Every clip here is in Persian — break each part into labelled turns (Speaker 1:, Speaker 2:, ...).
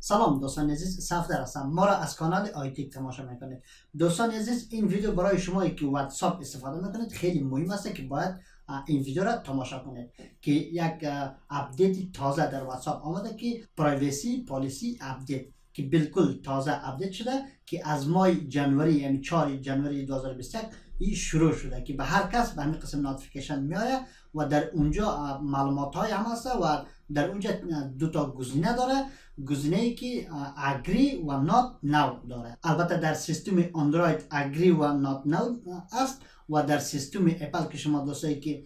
Speaker 1: سلام دوستان عزیز، صفدر هستم. ما را از کانال آیتی تماشا میکنید. دوستان عزیز، این ویدیو برای شما که واتساپ استفاده میکنید خیلی مهم است که باید این ویدیو را تماشا کنید که یک آپدیت تازه در واتساپ آمده که پرایوسی پالیسی آپدیت که بالکل تازه آپدیت شده که از ماه جنوری، یعنی 4 جنوری 2021 این شروع شده که به هر کس به همین قسم نوتیفیکیشن میآید و در اونجا معلومات های هم هست و در اونجا دو تا گزینه داره. گزینه ای که اگری و نات نو داره. البته در سیستم اندروید اگری و نات نو است و در سیستم اپل که شما دوستایی که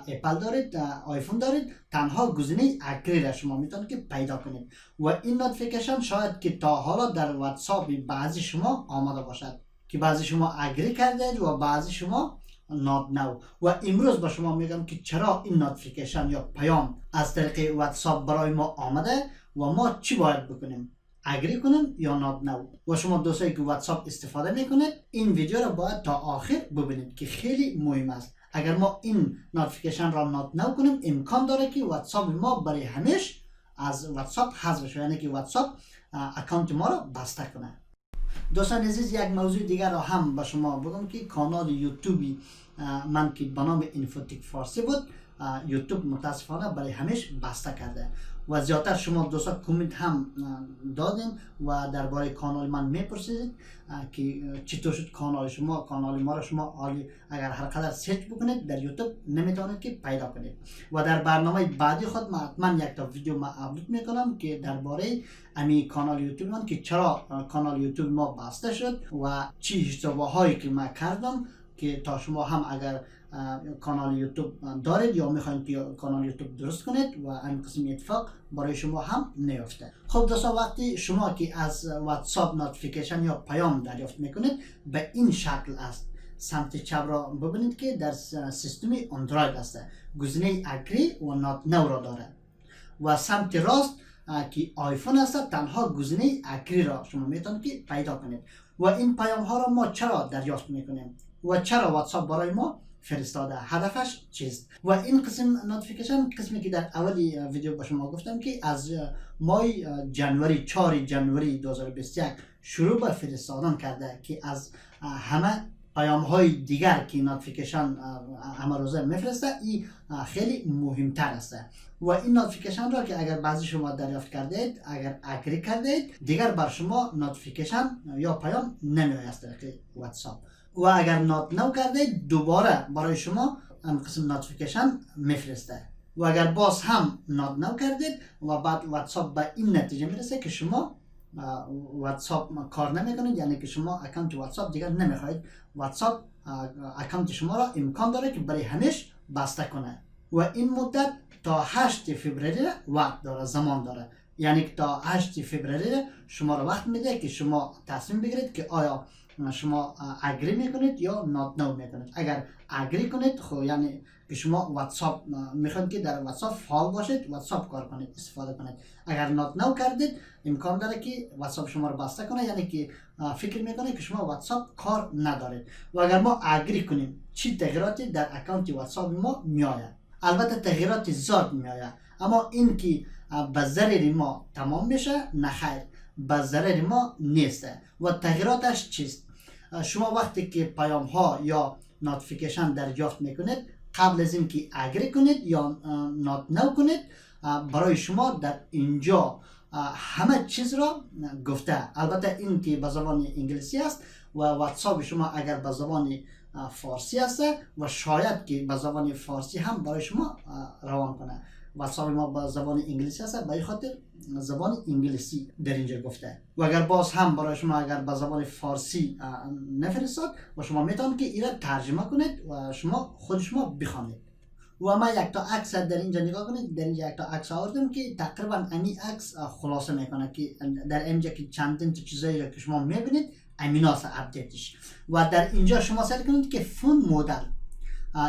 Speaker 1: اپل دارید، آیفون دارید، تنها گزینه اگری را شما میتونید که پیدا کنید و این نوتیفیکیشن شاید که تا حالا در واتساپ بعضی شما آمده باشد که بعضی شما اگری کردید و بعضی شما نات نو. و امروز با شما میگم که چرا این نوتیفیکیشن یا پیام از طریق واتساپ برای ما آمده و ما چی باید بکنیم، اگری کنیم یا نات نو. و شما دوستایی که واتساپ استفاده میکنید این ویدیو را باید تا آخر ببینید که خیلی مهم است. اگر ما این نوتیفیکیشن را نات نو کنیم امکان داره که واتساپ ما برای همیشه از واتساپ حذف بشه، یعنی که واتساپ اکانت ما را بسته کنه. دوستان عزیز، یک موضوع دیگر را هم با شما بگم که کانال یوتیوبی من که به نام اینفوتیک فارسی بود، یوتیوب متاسفانه برای همیشه بسته کرده و زیادتر شما دوستا کمنت هم دادین و درباره کانال من میپرسید که چطور شد کانال ما را شما اگر هر قدر سرچ بکنید در یوتیوب نمیتونید که پیدا کنید. و در برنامه بعدی خود من یک تا ویدیو ما اپلود میکنم که درباره امی کانال یوتیوب من که چرا کانال یوتیوب ما بسته شد و چی اشتباه هایی که ما کردم که تا شما هم اگر کانال یوتیوب دارید یا میخواید که کانال یوتیوب درست کنید و این قسم اتفاق برای شما هم نیفته. خب دوستا، وقتی شما که از واتساپ نوتیفیکیشن یا پیام دریافت میکنید به این شکل است. سمت چپ را ببینید که در سیستم اندروید است، گزینه اگری و نات نو را داره و سمت راست که آیفون است تنها گزینه اگری را شما میتونید که پیدا کنید. و این پیام ها را ما چرا دریافت میکنیم و چرا واتساپ برای ما فرستاده، هدفش چیست؟ و این قسم نوتیفیکیشن قسمی که در اولی ویدیو با شما گفتم که از ماه جنوری 4 جنوری 2021 شروع به فرستادن کرده که از همه پیام های دیگر که نوتیفیکیشن همه روزه میفرسته این خیلی مهمتر است. و این نوتیفیکیشن را که اگر بعضی شما دریافت کردید، اگر اگری کردید، دیگر بر شما نوتیفیکیشن یا پیام نمیآید از طریق واتساپ. و اگر نات نو کردید دوباره برای شما این قسم نوتیفیکیشن میفرسته. و اگر باز هم نات نو کردید و بعد واتساپ به این نتیجه میرسه که شما واتساپ کار نمیکنید، یعنی که شما اکانت واتساپ دیگر نمیخواید، واتساپ اکانت شما را امکان داره که برای همیشه بسته کنه. و این مدت تا 8 فوریه وقت داره، زمان داره، یعنی که تا 8 فوریه شما را وقت میده که شما تصمیم بگیرید که آیا شما اگری میکنید یا نات نو میکنید. اگر اگری کنید خب یعنی که شما واتساپ میخواید که در واتساپ فعال باشید، واتساپ کار کنید، استفاده کنید. اگر نات نو کردید امکان داره که واتساپ شما رو بسته کنه، یعنی که فکر میکنه که شما واتساپ کار ندارید. و اگر ما اگری کنیم چی تغییراتی در اکانت واتساپ ما میآید؟ البته تغییرات زیاد میآید، اما این که به ضرر ما تمام میشه نه خیر، به ضرر ما نیست. و تغییراتش چیست؟ شما وقتی که پیام ها یا نوتیفیکیشن دریافت میکنید، قبل از اینکه اگری کنید یا نات نو کنید، برای شما در اینجا همه چیز را گفته. البته این که به زبان انگلیسی است و واتساپ شما اگر به زبان فارسی است و شاید که به زبان فارسی هم برای شما روان کنه. واتساپ ما با زبان انگلیسی است، به خاطر زبان انگلیسی در اینجا گفته. و اگر باز هم برای شما اگر به زبان فارسی نفرستاد و شما میتونید که این را ترجمه کنید و خود شما بخوانید. و ما یک تا عکس در اینجا نگاه کنید. در اینجا یک تا عکس آوردم که تقریبا این عکس خلاصه میکنه که در اینجا که چندین چیزایی را که شما میبینید امیناس اپدیتش. و در اینجا شما سعی کنید که فون مدل،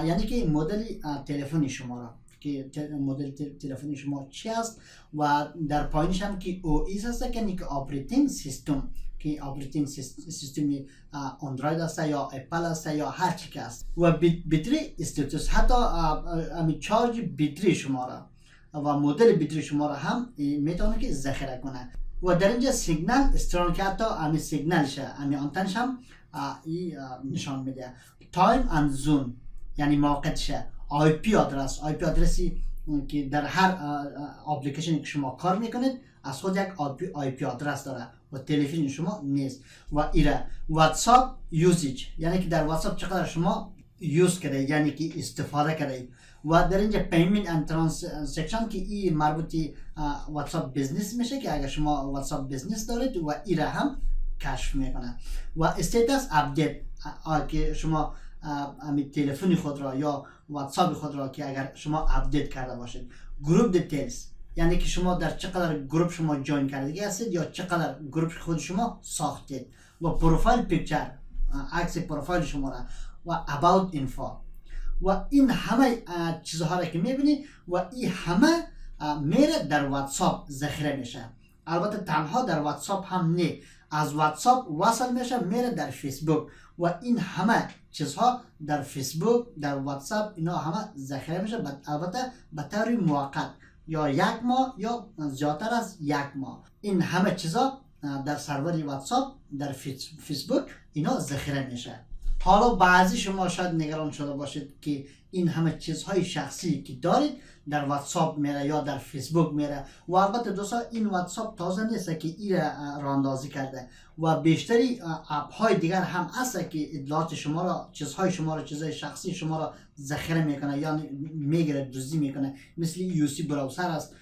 Speaker 1: یعنی که مدل تلفن شما را که مدل تلفنی شما چی است و در پایینش هم که او ایس است که نیک آپریتینگ سیستم، که آپریتینگ سیستم اندروید است یا اپل است یا هر چی که است. و بطری استاتوس، حتی امی چارج بطری شما را و مدل بطری شما را هم میتونه که ذخیره کنه. و در اینجا سیگنال استران که حتی امی سیگنال شه امی آنتنش هم نشان میده. تایم اند زون یعنی موقع شه. آی پی آدرسی که در هر اپلیکیشنی که شما کار میکنید از خود یک آی پی آدرس داره و تلفن شما نیست. و ایره واتساپ یوزیج یعنی که در واتساپ چقدر شما یوز کرده یعنی که استفاده کرده. و در اینجا پیمنت اند ترانزکشن که این مربوطی واتساپ بیزنس میشه که اگر شما واتساپ بیزنس دارید و ایره هم کشف میکنه. و استیتس آپدیت که شما امی تلفن خود را یا واتساپ خود را که اگر شما آپدیت کرده باشید. گروپ دیتیلز یعنی که شما در چقدر گروپ شما جوین کرده هستید یا چقدر گروپ خود شما ساختید. و پروفایل پیکچر عکس پروفایل شما را و about info و این همه چیزها را که میبینید و این همه میره در واتساپ ذخیره میشه. البته تنها در واتساپ هم نه، از واتساپ وصل میشه میره در فیسبوک و این همه چیزها در فیسبوک در واتساپ اینا همه ذخیره میشه. البته به طور موقت یا یک ماه یا زیادتر از یک ماه این همه چیزها در سرور واتساپ در فیسبوک اینا ذخیره میشه. حالا بعضی شما شاید نگران شده باشید که این همه چیزهای شخصی که دارید در واتساپ میره یا در فیسبوک میره و البته دوستان این واتساپ تازه نیست که این را اندازی کرده و بیشتری اپ های دیگر هم هست که اطلاعات شما را چیزهای شما را چیزهای شخصی شما را ذخیره میکنه یعنی میگیره دزدی میکنه. مثل یوسی براوزر است،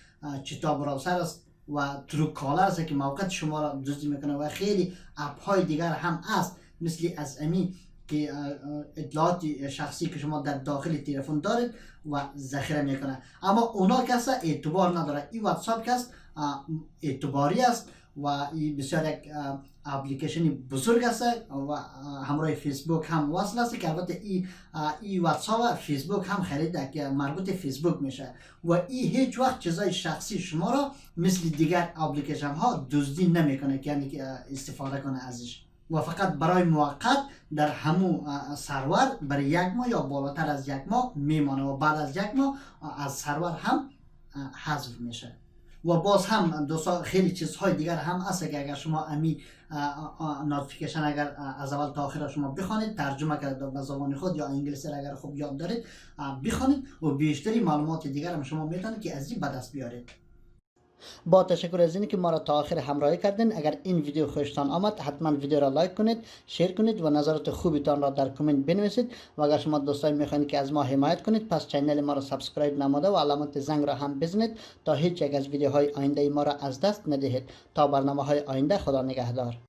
Speaker 1: چتا براوزر است و ترو کالر است که موقع شما را دزدی میکنه و خیلی اپ های دیگر هم هست مثل از امی که اطلاعات شخصی که شما در داخل تلفن دارید و ذخیره میکنه. اما اونا کسا اعتبار نداره. این واتساپ کس اعتباری است و این بسیار یک اپلیکیشن بزرگ است و همراه فیسبوک هم وصل است که البته این واتساپ و فیسبوک هم خریده که مربوط فیسبوک میشه و این هیچ وقت چیزای شخصی شما را مثل دیگر اپلیکیشن ها دزدی نمیکنه که یعنی که استفاده کنه ازش و فقط برای موقت در همون سرور برای یک ماه یا بالاتر از یک ماه میمانه و بعد از یک ماه از سرور هم حذف میشه. و باز هم دوستان خیلی چیزهای دیگر هم هست که اگر شما امی نوتیفیکیشن اگر از اول تا آخر شما بخوانید ترجمه کرده به زبان خود یا انگلیسی اگر خوب یاد دارید بخوانید و بیشتری معلومات دیگر هم شما میتونید که از این به دست بیارید. با تشکر از اینکه که ما را تا آخر همراهی کردین. اگر این ویدیو خوشتان آمد حتما ویدیو را لایک کنید، شیر کنید و نظرات خوبتان را در کامنت بنویسید و اگر شما دوستای میخواین که از ما حمایت کنید پس چینل ما را سبسکرایب نموده و علامت زنگ را هم بزنید تا هیچ یک از ویدیوهای آینده ما را از دست ندهید. تا برنامه‌های آینده خدا نگهدار.